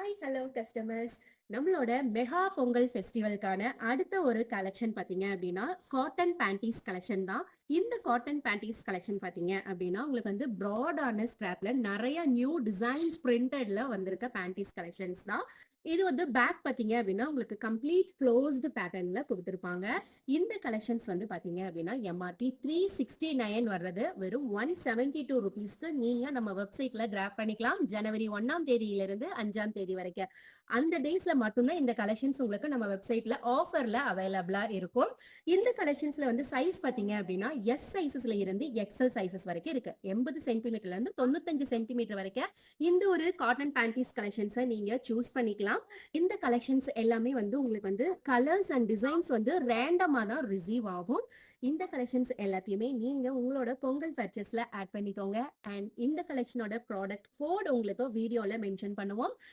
Hi hello customers. நம்மளோட mega Pongal ஃபெஸ்டிவலுக்கான அடுத்த ஒரு கலெக்ஷன் பார்த்தீங்க அப்படின்னா காட்டன் பேண்டீஸ் கலெக்ஷன் தான். இந்த காட்டன் பேண்டீஸ் கலெக்ஷன் பார்த்தீங்க அப்படின்னா உங்களுக்கு வந்து ப்ராடான ஸ்ட்ராப்ல நிறைய நியூ டிசைன்ஸ் பிரிண்டட்ல வந்திருக்க பேண்டீஸ் கலெக்ஷன்ஸ் தான். இது வந்து பேக் பார்த்தீங்க அப்படின்னா உங்களுக்கு கம்ப்ளீட் க்ளோஸ்டு பேட்டர்ன்ல கொடுத்துருப்பாங்க. இந்த கலெக்ஷன்ஸ் வந்து பார்த்தீங்க அப்படின்னா எம்ஆர்டி 369 வர்றது வெறும் 172 rupeesக்கு நீங்க நம்ம வெப்சைட்ல கிராப் பண்ணிக்கலாம். ஜனவரி 1ஆம் தேதியிலிருந்து 5ஆம் தேதி வரைக்கும் அந்த டேஸ்ல மட்டும்தான் இந்த கலெக்ஷன்ஸ் உங்களுக்கு நம்ம வெப்சைட்ல ஆஃபர்ல அவைலபிளா இருக்கும். இந்த கலெக்ஷன்ஸ்ல வந்து சைஸ் பாத்தீங்க அப்படின்னா எஸ் சைசஸ்ல இருந்து எக்ஸல் சைசஸ் வரைக்கும் இருக்கு. 80 சென்டிமீட்டர்ல இருந்து 95 சென்டிமீட்டர் வரைக்கும் இந்த ஒரு காட்டன் பேண்டீஸ் கலெக்ஷன்ஸை நீங்க சூஸ் பண்ணிக்கலாம். இந்த கலெக்ஷன்ஸ் எல்லாமே வந்து உங்களுக்கு வந்து கலர்ஸ் அண்ட் டிசைன்ஸ் வந்து ரேண்டமா தான் ரிசீவ் ஆகும். இந்த கலெக்ஷன்ஸ் எல்லாத்தையுமே நீங்க உங்களோட பொங்கல் பர்ச்சேஸ்ல ஆட் பண்ணிக்கோங்க. அண்ட் இந்த கலெக்ஷனோட ப்ராடக்ட் கோட் உங்களுக்கு வீடியோல மென்ஷன் பண்ணுவோம்.